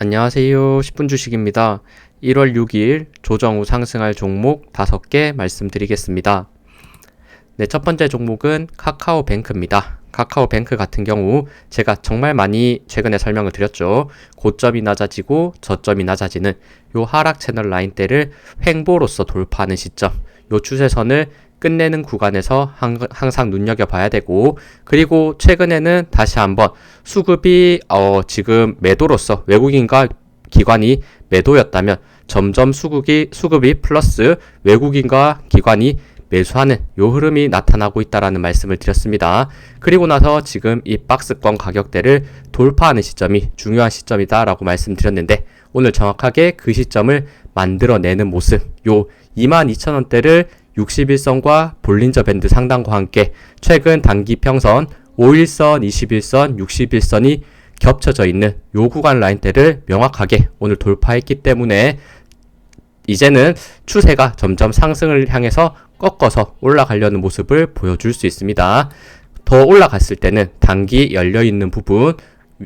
안녕하세요. 10분 주식입니다. 1월 6일 조정 후 상승할 종목 5개 말씀드리겠습니다. 네, 첫 번째 종목은 카카오뱅크입니다. 카카오뱅크 같은 경우 제가 정말 많이 최근에 설명을 드렸죠. 고점이 낮아지고 저점이 낮아지는 요 하락 채널 라인대를 횡보로서 돌파하는 시점, 요 추세선을 끝내는 구간에서 항상 눈여겨봐야 되고, 그리고 최근에는 다시 한번 수급이 지금 매도로서 외국인과 기관이 매도였다면 점점 수급이 플러스 외국인과 기관이 매수하는 요 흐름이 나타나고 있다라는 말씀을 드렸습니다. 그리고 나서 지금 이 박스권 가격대를 돌파하는 시점이 중요한 시점이다라고 말씀드렸는데, 오늘 정확하게 그 시점을 만들어내는 모습, 요 22,000원대를 61선과 볼린저 밴드 상단과 함께 최근 단기 평선 5일선, 21선, 61선이 겹쳐져 있는 요 구간 라인대를 명확하게 오늘 돌파했기 때문에 이제는 추세가 점점 상승을 향해서 꺾어서 올라가려는 모습을 보여줄 수 있습니다. 더 올라갔을 때는 단기 열려있는 부분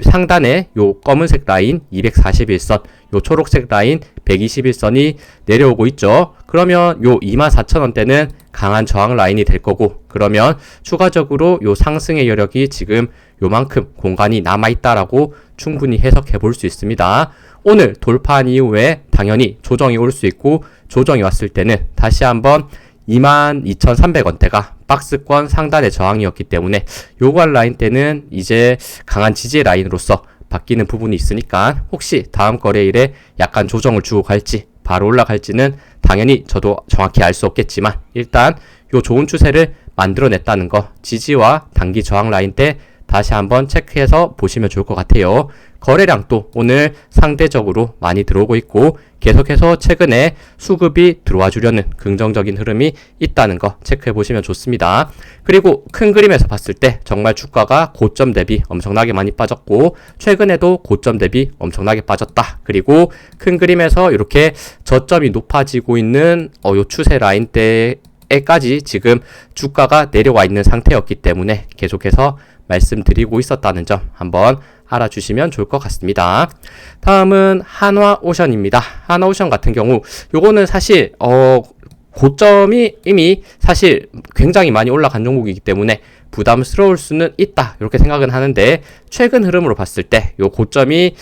상단에 요 검은색 라인 241선, 요 초록색 라인 121선이 내려오고 있죠. 그러면 요 24,000원대는 강한 저항 라인이 될 거고, 그러면 추가적으로 요 상승의 여력이 지금 요만큼 공간이 남아있다라고 충분히 해석해 볼 수 있습니다. 오늘 돌파한 이후에 당연히 조정이 올 수 있고, 조정이 왔을 때는 다시 한번 22,300원대가 박스권 상단의 저항이었기 때문에 요관 라인 때는 이제 강한 지지 라인으로서 바뀌는 부분이 있으니까, 혹시 다음 거래일에 약간 조정을 주고 갈지 바로 올라갈지는 당연히 저도 정확히 알 수 없겠지만, 일단 요 좋은 추세를 만들어냈다는 거, 지지와 단기 저항 라인 때 다시 한번 체크해서 보시면 좋을 것 같아요. 거래량도 오늘 상대적으로 많이 들어오고 있고, 계속해서 최근에 수급이 들어와 주려는 긍정적인 흐름이 있다는 거 체크해 보시면 좋습니다. 그리고 큰 그림에서 봤을 때 정말 주가가 고점 대비 엄청나게 많이 빠졌고, 최근에도 고점 대비 엄청나게 빠졌다. 그리고 큰 그림에서 이렇게 저점이 높아지고 있는 요 추세 라인대에까지 지금 주가가 내려와 있는 상태였기 때문에 계속해서 말씀드리고 있었다는 점 한번 알아주시면 좋을 것 같습니다. 다음은 한화오션입니다. 한화오션 같은 경우 요거는 사실 고점이 이미 사실 굉장히 많이 올라간 종목이기 때문에 부담스러울 수는 있다, 이렇게 생각은 하는데, 최근 흐름으로 봤을 때 요 고점이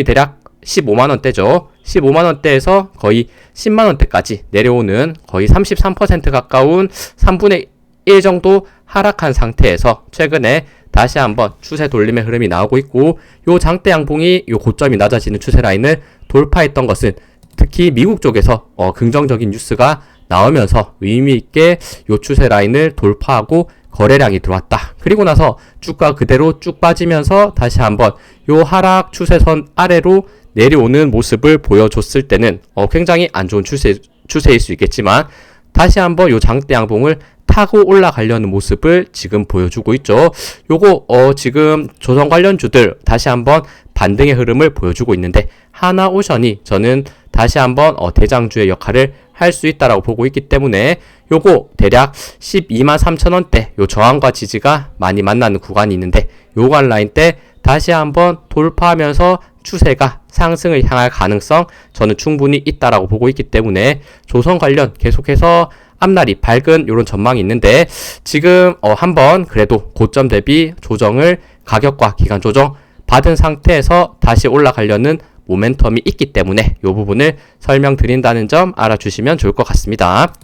대략 15만원대죠. 15만원대에서 거의 10만원대까지 내려오는 거의 33% 가까운 3분의 1 정도 하락한 상태에서 최근에 다시 한번 추세 돌림의 흐름이 나오고 있고, 요 장대 양봉이 요 고점이 낮아지는 추세 라인을 돌파했던 것은 특히 미국 쪽에서 긍정적인 뉴스가 나오면서 의미있게 요 추세 라인을 돌파하고 거래량이 들어왔다. 그리고 나서 주가 그대로 쭉 빠지면서 다시 한번 요 하락 추세선 아래로 내려오는 모습을 보여줬을 때는 굉장히 안 좋은 추세일 수 있겠지만, 다시 한번 요 장대 양봉을 타고 올라가려는 모습을 지금 보여주고 있죠. 요거 지금 조선 관련주들 다시 한번 반등의 흐름을 보여주고 있는데, 하나오션이 저는 다시 한번 대장주의 역할을 할 수 있다라고 보고 있기 때문에 요거 대략 123,000원대 요 저항과 지지가 많이 만나는 구간이 있는데, 요관 라인 때 다시 한번 돌파하면서 추세가 상승을 향할 가능성 저는 충분히 있다라고 보고 있기 때문에 조선 관련 계속해서 앞날이 밝은 이런 전망이 있는데, 지금 한번 그래도 고점 대비 조정을 가격과 기간 조정 받은 상태에서 다시 올라가려는 모멘텀이 있기 때문에 이 부분을 설명드린다는 점 알아주시면 좋을 것 같습니다.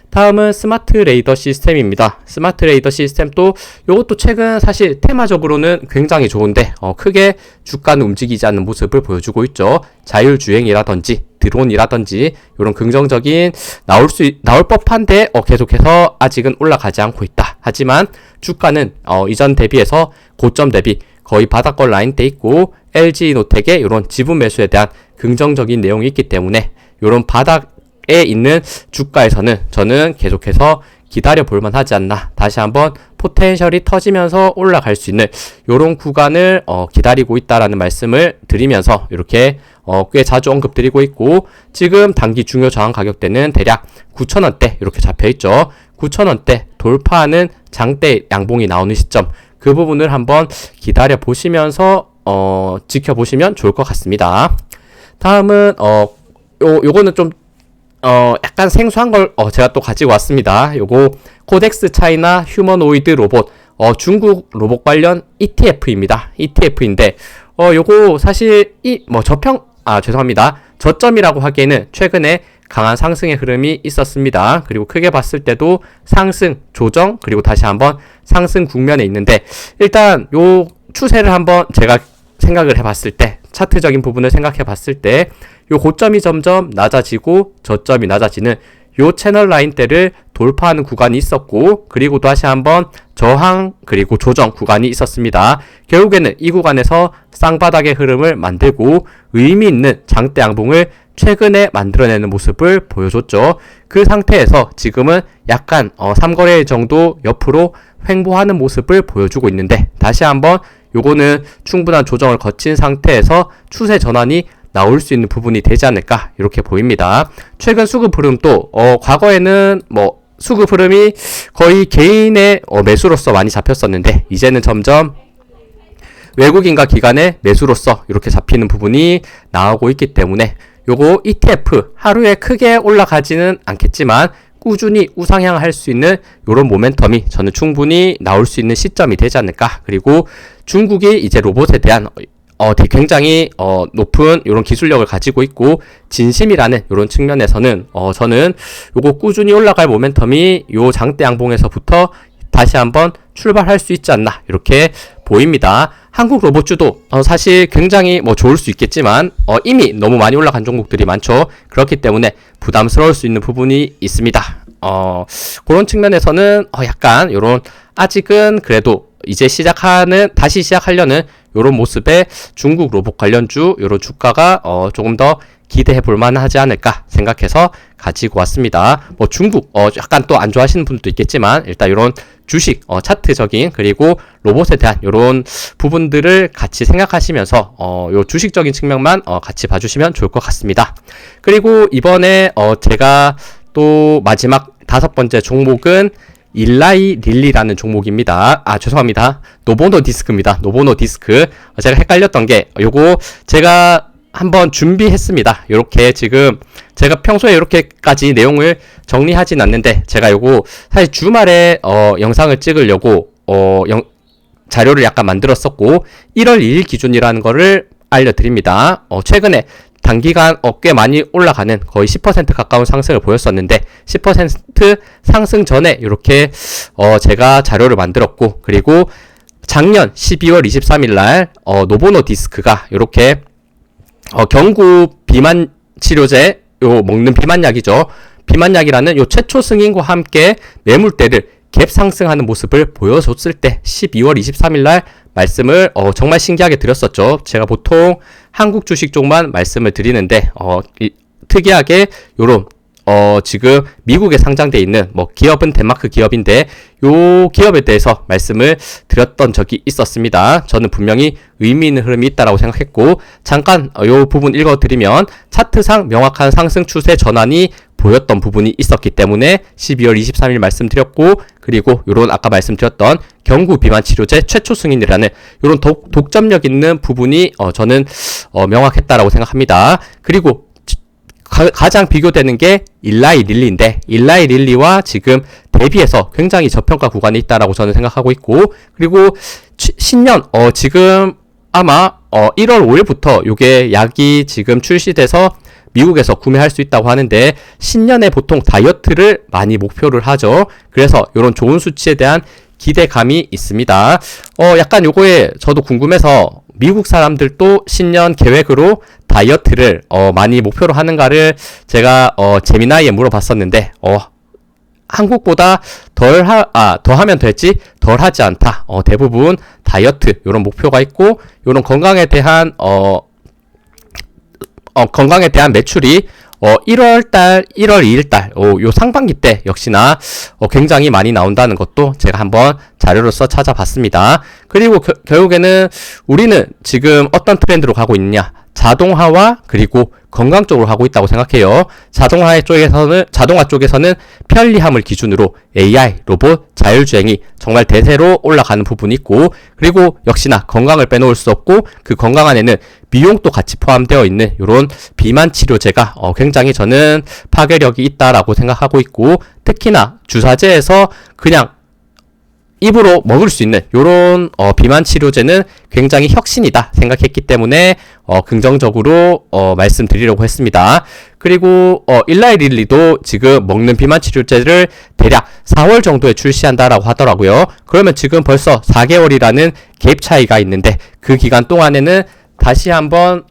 다음은 스마트 레이더 시스템입니다. 스마트 레이더 시스템도 이것도 최근 사실 테마적으로는 굉장히 좋은데 크게 주가는 움직이지 않는 모습을 보여주고 있죠. 자율주행이라든지 드론이라든지 이런 긍정적인 나올 법한데 계속해서 아직은 올라가지 않고 있다. 하지만 주가는 이전 대비해서 고점 대비 거의 바닥권 라인대 있고, LG노텍의 이런 지분 매수에 대한 긍정적인 내용이 있기 때문에 이런 바닥에 있는 주가에서는 저는 계속해서 기다려 볼만 하지 않나, 다시 한번 포텐셜이 터지면서 올라갈 수 있는 이런 구간을 기다리고 있다라는 말씀을 드리면서 이렇게 꽤 자주 언급드리고 있고, 지금 단기 중요 저항 가격대는 대략 9,000원대 이렇게 잡혀있죠. 9,000원대 돌파하는 장대 양봉이 나오는 시점, 그 부분을 한번 기다려 보시면서 지켜보시면 좋을 것 같습니다. 다음은 요거는 좀 약간 생소한 걸 제가 또 가지고 왔습니다. 요거 코덱스 차이나 휴머노이드 로봇 중국 로봇 관련 ETF입니다. ETF인데 요거 사실 죄송합니다. 저점이라고 하기에는 최근에 강한 상승의 흐름이 있었습니다. 그리고 크게 봤을 때도 상승, 조정, 그리고 다시 한번 상승 국면에 있는데, 일단 요 추세를 한번 제가 생각을 해봤을 때, 차트적인 부분을 생각해 봤을 때, 요 고점이 점점 낮아지고 저점이 낮아지는 요 채널 라인대를 돌파하는 구간이 있었고, 그리고 다시 한번 저항 그리고 조정 구간이 있었습니다. 결국에는 이 구간에서 쌍바닥의 흐름을 만들고 의미 있는 장대 양봉을 최근에 만들어내는 모습을 보여줬죠. 그 상태에서 지금은 약간 3거래일 정도 옆으로 횡보하는 모습을 보여주고 있는데, 다시 한번 요거는 충분한 조정을 거친 상태에서 추세 전환이 나올 수 있는 부분이 되지 않을까 이렇게 보입니다. 최근 수급 흐름도 과거에는 수급 흐름이 거의 개인의 매수로서 많이 잡혔었는데, 이제는 점점 외국인과 기관의 매수로서 이렇게 잡히는 부분이 나오고 있기 때문에 요거 ETF 하루에 크게 올라가지는 않겠지만 꾸준히 우상향할 수 있는 요런 모멘텀이 저는 충분히 나올 수 있는 시점이 되지 않을까. 그리고 중국이 이제 로봇에 대한 굉장히 높은 이런 기술력을 가지고 있고 진심이라는 이런 측면에서는 저는 요거 꾸준히 올라갈 모멘텀이 요 장대 양봉에서부터 다시 한번 출발할 수 있지 않나 이렇게 보입니다. 한국 로봇주도 사실 굉장히 좋을 수 있겠지만 이미 너무 많이 올라간 종목들이 많죠. 그렇기 때문에 부담스러울 수 있는 부분이 있습니다. 그런 측면에서는 약간 요런 아직은 그래도 이제 다시 시작하려는 요런 모습의 중국 로봇 관련주 요런 주가가 조금 더 기대해 볼 만하지 않을까 생각해서 가지고 왔습니다. 중국 약간 또 안 좋아하시는 분들도 있겠지만 일단 요런 주식 차트적인 그리고 로봇에 대한 요런 부분들을 같이 생각하시면서 요 주식적인 측면만 같이 봐주시면 좋을 것 같습니다. 그리고 이번에 제가 또 마지막 5번째 종목은 일라이 릴리라는 종목입니다. 죄송합니다. 노보노 디스크입니다. 노보노 디스크. 제가 헷갈렸던 게 요거 제가 한번 준비했습니다. 요렇게 지금 제가 평소에 이렇게까지 내용을 정리하진 않는데 제가 요거 사실 주말에 영상을 찍으려고 자료를 약간 만들었었고 1월 2일 기준이라는 거를 알려드립니다. 최근에 단기간 꽤 많이 올라가는 거의 10% 가까운 상승을 보였었는데 10% 상승 전에 이렇게 제가 자료를 만들었고, 그리고 작년 12월 23일 날 노보노 디스크가 이렇게 경구 비만 치료제 먹는 비만약이죠. 비만약이라는 요 최초 승인과 함께 매물대를 갭 상승하는 모습을 보여줬을 때 12월 23일 날 말씀을 정말 신기하게 드렸었죠. 제가 보통 한국 주식 쪽만 말씀을 드리는데 특이하게 요런 지금 미국에 상장돼 있는 기업은 덴마크 기업인데 요 기업에 대해서 말씀을 드렸던 적이 있었습니다. 저는 분명히 의미 있는 흐름이 있다라고 생각했고, 잠깐 요 부분 읽어드리면 차트상 명확한 상승 추세 전환이 보였던 부분이 있었기 때문에 12월 23일 말씀드렸고, 그리고 요런 아까 말씀드렸던 경구 비만 치료제 최초 승인이라는 요런 독점력 있는 부분이 저는 명확했다라고 생각합니다. 그리고 가장 비교되는 게 일라이 릴리인데, 일라이 릴리와 지금 대비해서 굉장히 저평가 구간이 있다라고 저는 생각하고 있고, 그리고 신년 지금 아마 1월 5일부터 요게 약이 지금 출시돼서 미국에서 구매할 수 있다고 하는데, 신년에 보통 다이어트를 많이 목표를 하죠. 그래서 요런 좋은 수치에 대한 기대감이 있습니다. 약간 요거에 저도 궁금해서 미국 사람들도 신년 계획으로 다이어트를 많이 목표로 하는가를 제가 제미나이에 물어봤었는데 한국보다 더 하면 될지 덜 하지 않다. 대부분 다이어트 요런 목표가 있고, 요런 건강에 대한 매출이 1월 2일달, 요 상반기 때 역시나 굉장히 많이 나온다는 것도 제가 한번 자료로서 찾아봤습니다. 그리고 결국에는 우리는 지금 어떤 트렌드로 가고 있느냐? 자동화와 그리고 건강 쪽으로 하고 있다고 생각해요. 자동화 쪽에서는 편리함을 기준으로 AI, 로봇, 자율주행이 정말 대세로 올라가는 부분이 있고, 그리고 역시나 건강을 빼놓을 수 없고 그 건강 안에는 미용도 같이 포함되어 있는 이런 비만 치료제가 굉장히 저는 파괴력이 있다라고 생각하고 있고, 특히나 주사제에서 그냥 입으로 먹을 수 있는 요런 비만 치료제는 굉장히 혁신이다 생각했기 때문에 긍정적으로 말씀드리려고 했습니다. 그리고 일라이 릴리도 지금 먹는 비만 치료제를 대략 4월 정도에 출시한다라고 하더라고요. 그러면 지금 벌써 4개월이라는 갭 차이가 있는데 그 기간 동안에는 다시 한번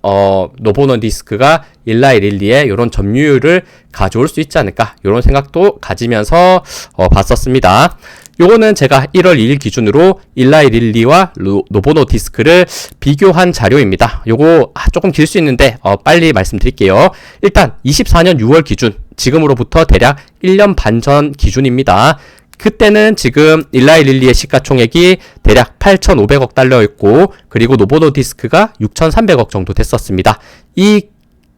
노보노디스크가 일라이 릴리의 이런 점유율을 가져올 수 있지 않을까, 이런 생각도 가지면서 봤었습니다. 요거는 제가 1월 2일 기준으로 일라이 릴리와 노보노디스크를 비교한 자료입니다. 요거 조금 길 수 있는데 빨리 말씀드릴게요. 일단 24년 6월 기준, 지금으로부터 대략 1년 반 전 기준입니다. 그때는 지금 일라이 릴리의 시가총액이 대략 8,500억 달러였고, 그리고 노보노디스크가 6,300억 정도 됐었습니다. 이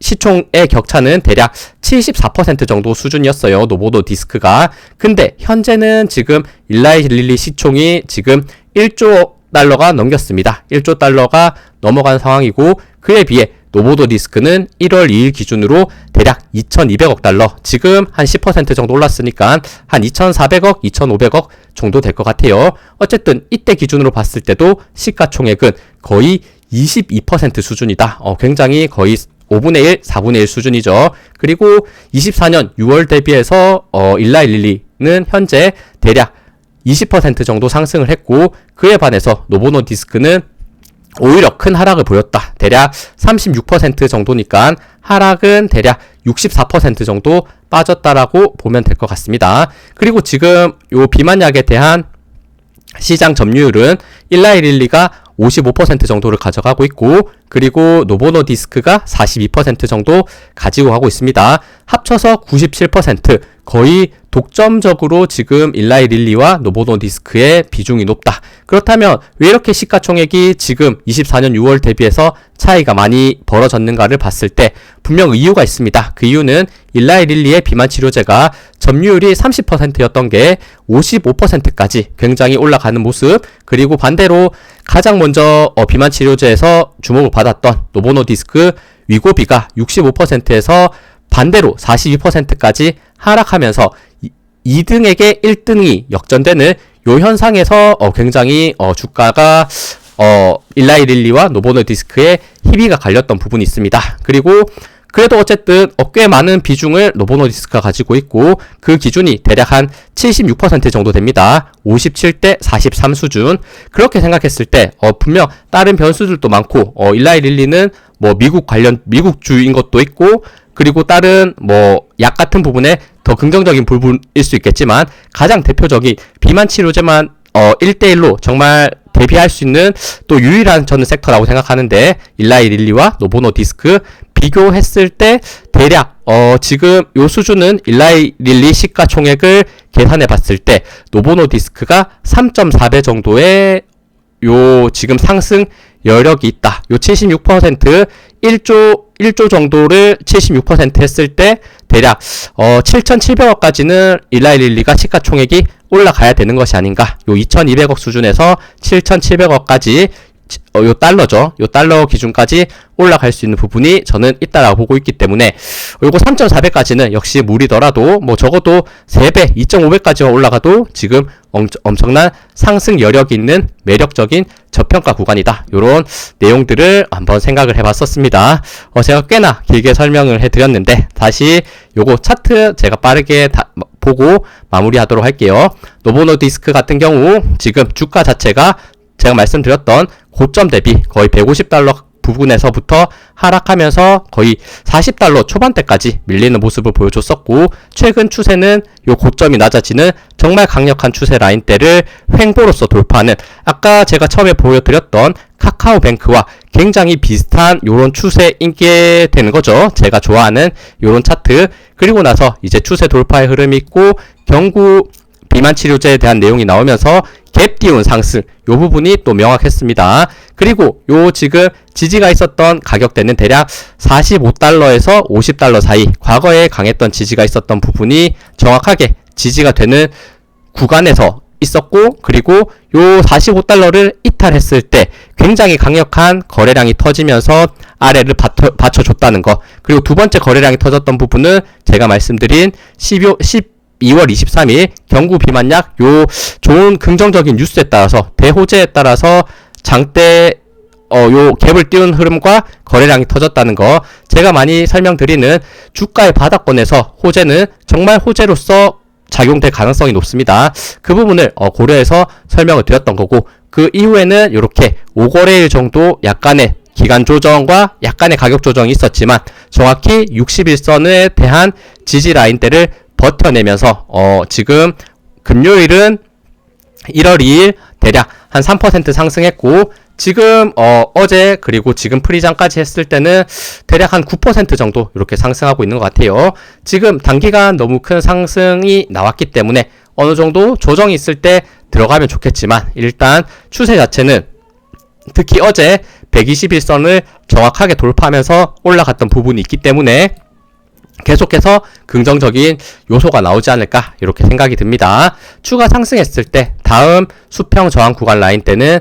시총의 격차는 대략 74% 정도 수준이었어요, 노보노디스크가. 근데 현재는 지금 일라이 릴리 시총이 지금 1조 달러가 넘겼습니다. 1조 달러가 넘어간 상황이고, 그에 비해 노보노디스크는 1월 2일 기준으로 대략 2,200억 달러, 지금 한 10% 정도 올랐으니까 한 2,400억, 2,500억 정도 될 것 같아요. 어쨌든 이때 기준으로 봤을 때도 시가총액은 거의 22% 수준이다. 굉장히 거의 5분의 1, 4분의 1 수준이죠. 그리고 24년 6월 대비해서 일라이 릴리는 현재 대략 20% 정도 상승을 했고, 그에 반해서 노보노디스크는 오히려 큰 하락을 보였다. 대략 36% 정도니까 하락은 대략 64% 정도 빠졌다라고 보면 될 것 같습니다. 그리고 지금 요 비만약에 대한 시장 점유율은 일라이 릴리가 55% 정도를 가져가고 있고, 그리고 노보노디스크가 42% 정도 가지고 가고 있습니다. 합쳐서 97%, 거의 독점적으로 지금 일라이 릴리와 노보노디스크의 비중이 높다. 그렇다면 왜 이렇게 시가총액이 지금 24년 6월 대비해서 차이가 많이 벌어졌는가를 봤을 때 분명 이유가 있습니다. 그 이유는 일라이 릴리의 비만 치료제가 점유율이 30%였던 게 55%까지 굉장히 올라가는 모습, 그리고 반대로 가장 먼저 비만 치료제에서 주목을 받았던 노보노디스크 위고비가 65%에서 반대로 42%까지 하락하면서 2등에게 1등이 역전되는 요 현상에서 굉장히 주가가 일라이 릴리와 노보노디스크의 희비가 갈렸던 부분이 있습니다. 그리고 그래도 어쨌든 꽤 많은 비중을 노보노디스크가 가지고 있고, 그 기준이 대략 한 76% 정도 됩니다. 57대 43 수준. 그렇게 생각했을 때 분명 다른 변수들도 많고, 일라이 릴리는 뭐 미국주인 것도 있고, 그리고 다른 약 같은 부분에 더 긍정적인 부분일 수 있겠지만, 가장 대표적인 비만 치료제만 1대1로 정말 대비할 수 있는 또 유일한 저는 섹터라고 생각하는데, 일라이 릴리와 노보노디스크 비교했을 때 대략 지금 요 수준은 일라이 릴리 시가총액을 계산해 봤을 때 노보노디스크가 3.4배 정도의 요 지금 상승 여력이 있다. 요 76% 1조 정도를 76% 했을 때 대략 7,700억까지는 일라이 릴리가 시가총액이 올라가야 되는 것이 아닌가. 요 2,200억 수준에서 7,700억까지 요 달러죠. 요 달러 기준까지 올라갈 수 있는 부분이 저는 있다라고 보고 있기 때문에, 요거 3.4배까지는 역시 무리더라도 적어도 3배, 2.5배까지 올라가도 지금 엄청난 상승 여력이 있는 매력적인 저평가 구간이다. 요런 내용들을 한번 생각을 해봤었습니다. 제가 꽤나 길게 설명을 해드렸는데, 다시 요거 차트 제가 빠르게 보고 마무리하도록 할게요. 노보노디스크 같은 경우 지금 주가 자체가 제가 말씀드렸던 고점 대비 거의 150달러 부분에서부터 하락하면서 거의 40달러 초반대까지 밀리는 모습을 보여줬었고, 최근 추세는 요 고점이 낮아지는 정말 강력한 추세 라인대를 횡보로서 돌파하는, 아까 제가 처음에 보여드렸던 카카오뱅크와 굉장히 비슷한 요런 추세인게 되는 거죠. 제가 좋아하는 요런 차트. 그리고 나서 이제 추세 돌파의 흐름이 있고, 경구 비만 치료제에 대한 내용이 나오면서 갭 띄운 상승 요 부분이 또 명확했습니다. 그리고 요 지금 지지가 있었던 가격대는 대략 45달러에서 50달러 사이 과거에 강했던 지지가 있었던 부분이 정확하게 지지가 되는 구간에서 있었고, 그리고 요 45달러를 이탈했을 때 굉장히 강력한 거래량이 터지면서 아래를 받쳐줬다는 거. 그리고 두 번째 거래량이 터졌던 부분은 제가 말씀드린 2월 23일 경구 비만약 요 좋은 긍정적인 뉴스에 따라서 대호재에 따라서 장대 요 갭을 띄운 흐름과 거래량이 터졌다는 거. 제가 많이 설명드리는 주가의 바닥권에서 호재는 정말 호재로서 작용될 가능성이 높습니다. 그 부분을 고려해서 설명을 드렸던 거고, 그 이후에는 이렇게 5거래일 정도 약간의 기간 조정과 약간의 가격 조정이 있었지만 정확히 61선에 대한 지지 라인대를 버텨내면서 지금 금요일은 1월 2일 대략 한 3% 상승했고, 지금 어제 그리고 지금 프리장까지 했을 때는 대략 한 9% 정도 이렇게 상승하고 있는 것 같아요. 지금 단기간 너무 큰 상승이 나왔기 때문에 어느 정도 조정이 있을 때 들어가면 좋겠지만, 일단 추세 자체는 특히 어제 121선을 정확하게 돌파하면서 올라갔던 부분이 있기 때문에 계속해서 긍정적인 요소가 나오지 않을까 이렇게 생각이 듭니다. 추가 상승했을 때 다음 수평 저항 구간 라인 때는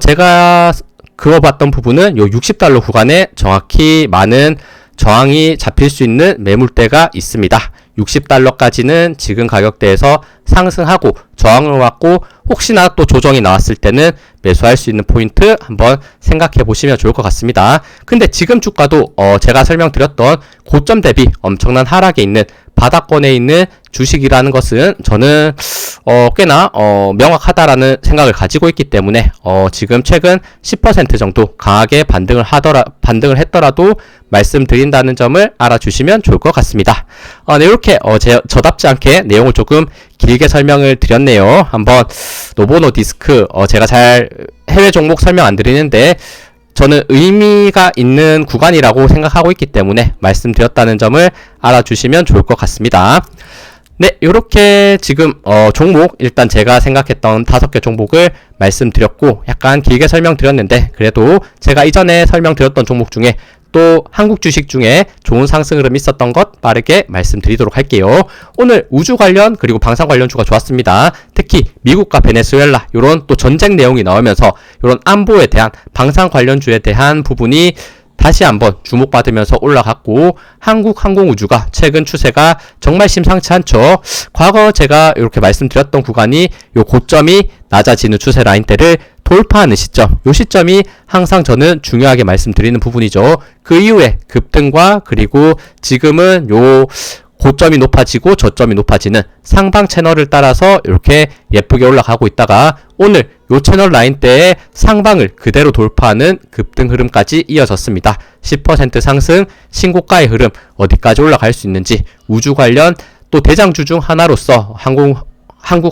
제가 그어봤던 부분은 요 60달러 구간에 정확히 많은 저항이 잡힐 수 있는 매물대가 있습니다. 60달러까지는 지금 가격대에서 상승하고 저항을 왔고, 혹시나 또 조정이 나왔을 때는 매수할 수 있는 포인트 한번 생각해 보시면 좋을 것 같습니다. 근데 지금 주가도 제가 설명드렸던 고점 대비 엄청난 하락에 있는 바닥권에 있는 주식이라는 것은 저는 꽤나 명확하다라는 생각을 가지고 있기 때문에 지금 최근 10% 정도 강하게 반등을 했더라도 말씀드린다는 점을 알아주시면 좋을 것 같습니다. 네, 이렇게 저답지 않게 내용을 조금 길게 설명을 드렸네요. 한번 노보노디스크 제가 잘 해외 종목 설명 안 드리는데 저는 의미가 있는 구간이라고 생각하고 있기 때문에 말씀드렸다는 점을 알아주시면 좋을 것 같습니다. 네, 요렇게 지금 종목 일단 제가 생각했던 5개 종목을 말씀드렸고, 약간 길게 설명드렸는데 그래도 제가 이전에 설명드렸던 종목 중에 또 한국 주식 중에 좋은 상승 흐름이 있었던 것 빠르게 말씀드리도록 할게요. 오늘 우주 관련 그리고 방산 관련주가 좋았습니다. 특히 미국과 베네수엘라 요런 또 전쟁 내용이 나오면서 요런 안보에 대한 방산 관련주에 대한 부분이 다시 한번 주목받으면서 올라갔고, 한국 항공우주가 최근 추세가 정말 심상치 않죠. 과거 제가 이렇게 말씀드렸던 구간이 요 고점이 낮아지는 추세 라인대를 돌파하는 시점, 요 시점이 항상 저는 중요하게 말씀드리는 부분이죠. 그 이후에 급등과 그리고 지금은 요 고점이 높아지고 저점이 높아지는 상방 채널을 따라서 이렇게 예쁘게 올라가고 있다가 오늘 요 채널 라인대의 상방을 그대로 돌파하는 급등 흐름까지 이어졌습니다. 10% 상승, 신고가의 흐름 어디까지 올라갈 수 있는지, 우주 관련 또 대장주 중 하나로서 한국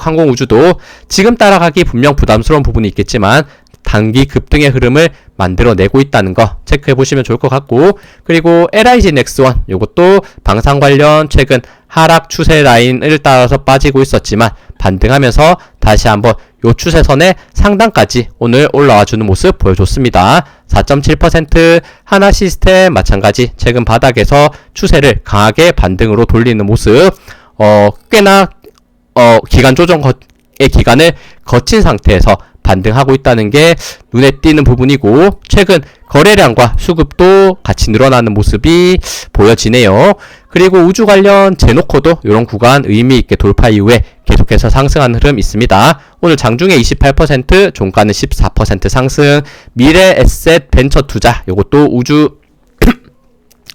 항공우주도 지금 따라가기 분명 부담스러운 부분이 있겠지만 단기 급등의 흐름을 만들어내고 있다는 거 체크해 보시면 좋을 것 같고, 그리고 LIG 넥스원 요것도 방산 관련 최근 하락 추세 라인을 따라서 빠지고 있었지만 반등하면서 다시 한번 요 추세선의 상단까지 오늘 올라와주는 모습 보여줬습니다. 4.7% 하나 시스템 마찬가지 최근 바닥에서 추세를 강하게 반등으로 돌리는 모습, 꽤나 기간 조정의 기간을 거친 상태에서 반등하고 있다는 게 눈에 띄는 부분이고, 최근 거래량과 수급도 같이 늘어나는 모습이 보여지네요. 그리고 우주 관련 제노코도 이런 구간 의미있게 돌파 이후에 계속해서 상승하는 흐름 있습니다. 오늘 장중에 28%, 종가는 14% 상승. 미래 에셋 벤처 투자 요것도 우주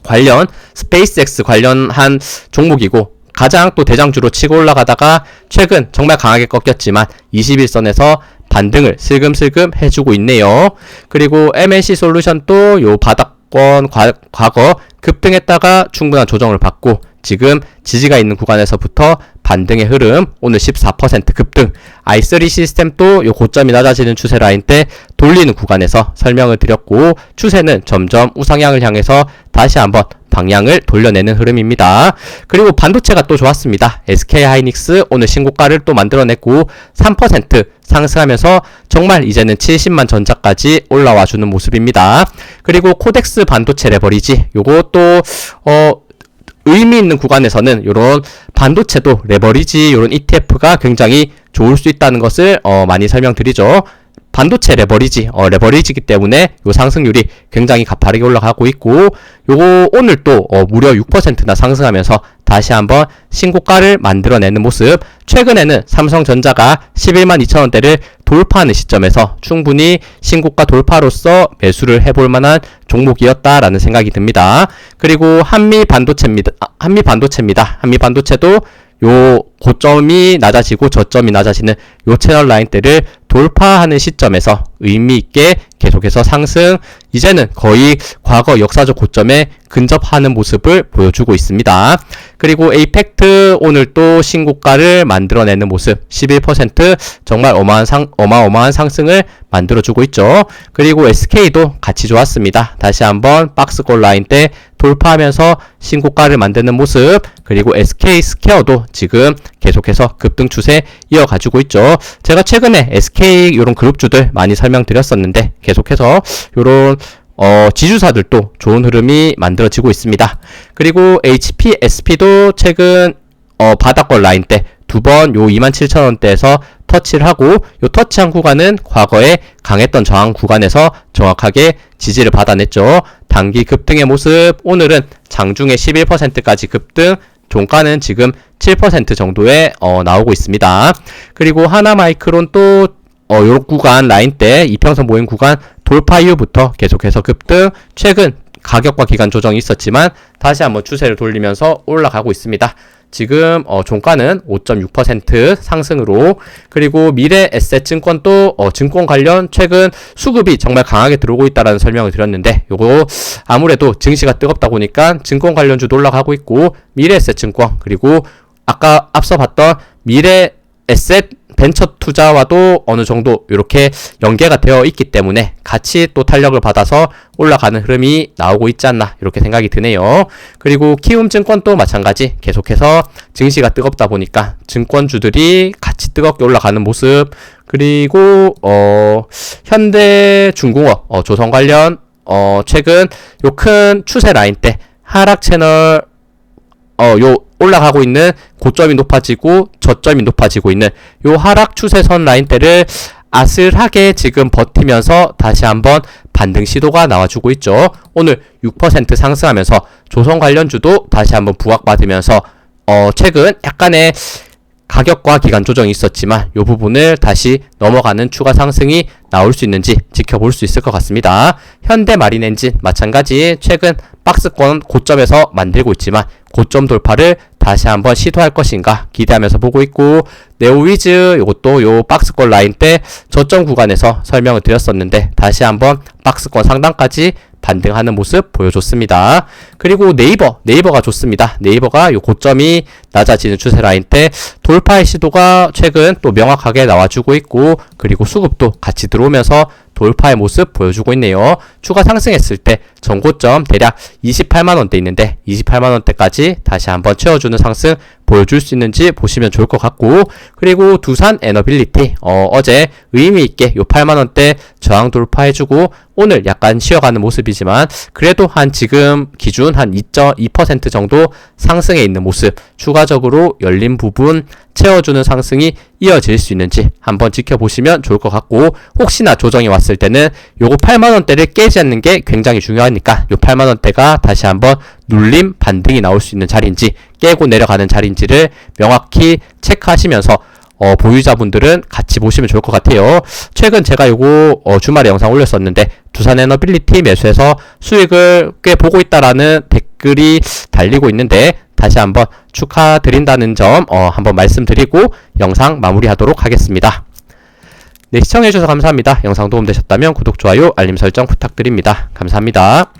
관련 스페이스X 관련한 종목이고, 가장 또 대장주로 치고 올라가다가 최근 정말 강하게 꺾였지만 21선에서 반등을 슬금슬금 해주고 있네요. 그리고 MNC 솔루션도 요 바닥권 과거 급등했다가 충분한 조정을 받고 지금 지지가 있는 구간에서부터 반등의 흐름, 오늘 14% 급등. i3 시스템도 요 고점이 낮아지는 추세 라인 때 돌리는 구간에서 설명을 드렸고, 추세는 점점 우상향을 향해서 다시 한번 방향을 돌려내는 흐름입니다. 그리고 반도체가 또 좋았습니다. SK하이닉스 오늘 신고가를 또 만들어냈고 3% 상승하면서 정말 이제는 70만 전자까지 올라와주는 모습입니다. 그리고 코덱스 반도체 레버리지 요것도 의미 있는 구간에서는 요런 반도체도 레버리지 요런 ETF가 굉장히 좋을 수 있다는 것을 많이 설명드리죠. 반도체 레버리지이기 때문에 요 상승률이 굉장히 가파르게 올라가고 있고, 요거 오늘 또 무려 6%나 상승하면서 다시 한번 신고가를 만들어내는 모습. 최근에는 삼성전자가 11만 2천원대를 돌파하는 시점에서 충분히 신고가 돌파로서 매수를 해볼 만한 종목이었다라는 생각이 듭니다. 그리고 한미 반도체입니다. 한미 반도체도 요 고점이 낮아지고 저점이 낮아지는 요 채널 라인대를 돌파하는 시점에서 의미있게 계속해서 상승, 이제는 거의 과거 역사적 고점에 근접하는 모습을 보여주고 있습니다. 그리고 에이펙트 오늘 또 신고가를 만들어내는 모습, 11% 정말 어마어마한 상승을 만들어주고 있죠. 그리고 SK도 같이 좋았습니다. 다시 한번 박스권 라인대 돌파하면서 신고가를 만드는 모습. 그리고 SK 스퀘어도 지금 계속해서 급등 추세 이어가지고 있죠. 제가 최근에 SK 요런 그룹주들 많이 설명드렸었는데 계속해서 요런 지주사들도 좋은 흐름이 만들어지고 있습니다. 그리고 HP, SP도 최근 바닥권 라인대 두 번 요 27,000원대에서 터치를 하고, 요 터치한 구간은 과거에 강했던 저항 구간에서 정확하게 지지를 받아냈죠. 단기 급등의 모습, 오늘은 장중에 11%까지 급등, 종가는 지금 7% 정도에 나오고 있습니다. 그리고 하나마이크론 또 요 구간 라인대 이평선 모임 구간 돌파 이후부터 계속해서 급등, 최근 가격과 기간 조정이 있었지만 다시 한번 추세를 돌리면서 올라가고 있습니다. 지금 종가는 5.6% 상승으로. 그리고 미래에셋증권도 증권 관련 최근 수급이 정말 강하게 들어오고 있다라는 설명을 드렸는데, 요거 아무래도 증시가 뜨겁다 보니까 증권 관련주도 올라가고 있고, 미래에셋증권 그리고 아까 앞서 봤던 미래에셋 벤처 투자와도 어느 정도 이렇게 연계가 되어 있기 때문에 같이 또 탄력을 받아서 올라가는 흐름이 나오고 있지 않나 이렇게 생각이 드네요. 그리고 키움증권도 마찬가지, 계속해서 증시가 뜨겁다 보니까 증권주들이 같이 뜨겁게 올라가는 모습. 그리고 현대중공업 조선 관련 최근 요 큰 추세 라인 때 하락 채널 요 올라가고 있는 고점이 높아지고 저점이 높아지고 있는 요 하락 추세선 라인대를 아슬하게 지금 버티면서 다시 한번 반등 시도가 나와주고 있죠. 오늘 6% 상승하면서 조선 관련주도 다시 한번 부각받으면서 최근 약간의 가격과 기간 조정이 있었지만 이 부분을 다시 넘어가는 추가 상승이 나올 수 있는지 지켜볼 수 있을 것 같습니다. 현대마린엔진 마찬가지 최근 박스권 고점에서 만들고 있지만 고점 돌파를 다시 한번 시도할 것인가 기대하면서 보고 있고, 네오위즈 이것도 요 박스권 라인 때 저점 구간에서 설명을 드렸었는데 다시 한번 박스권 상단까지 반등하는 모습 보여줬습니다. 그리고 네이버가 좋습니다. 네이버가 요 고점이 낮아지는 추세 라인 때 돌파의 시도가 최근 또 명확하게 나와주고 있고, 그리고 수급도 같이 들어오면서 돌파의 모습 보여주고 있네요. 추가 상승했을 때 전고점 대략 28만원대 있는데 28만원대까지 다시 한번 채워주는 상승 보여줄 수 있는지 보시면 좋을 것 같고, 그리고 두산 에너빌리티 어제 의미있게 요 8만원대 저항 돌파해주고 오늘 약간 쉬어가는 모습이지만 그래도 한 지금 기준 한 2.2% 정도 상승해 있는 모습, 추가적으로 열린 부분 채워주는 상승이 이어질 수 있는지 한번 지켜보시면 좋을 것 같고, 혹시나 조정이 왔을 때는 요거 8만원대를 깨지 않는 게 굉장히 중요하니까 요 8만원대가 다시 한번 눌림 반등이 나올 수 있는 자리인지 깨고 내려가는 자리인지를 명확히 체크하시면서 보유자분들은 같이 보시면 좋을 것 같아요. 최근 제가 요거 주말에 영상 올렸었는데 두산에너빌리티 매수해서 수익을 꽤 보고 있다라는 댓글이 달리고 있는데 다시 한번 축하드린다는 점 한번 말씀드리고 영상 마무리하도록 하겠습니다. 네, 시청해주셔서 감사합니다. 영상 도움되셨다면 구독, 좋아요, 알림 설정 부탁드립니다. 감사합니다.